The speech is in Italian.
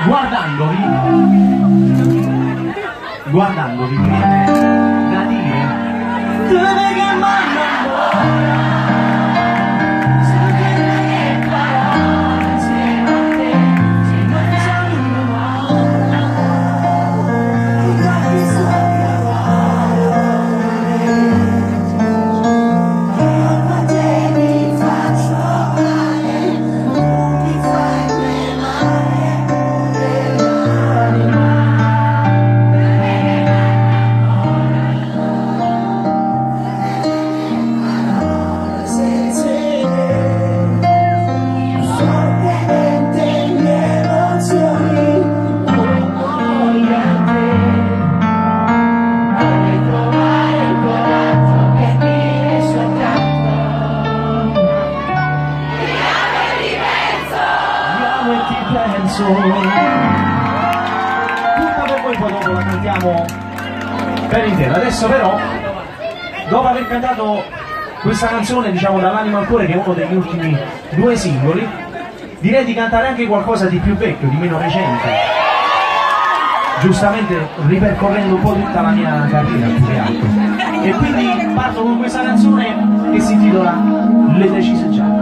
guardandovi mi viene da dire dove che manda tutta per voi, poi dopo la cantiamo per intero. Adesso però, dopo aver cantato questa canzone, diciamo dall'anima al cuore, che è uno degli ultimi 2 singoli, direi di cantare anche qualcosa di più vecchio, di meno recente, giustamente ripercorrendo un po' tutta la mia carriera più che altro. E quindi parto con questa canzone che si intitola Le decise già.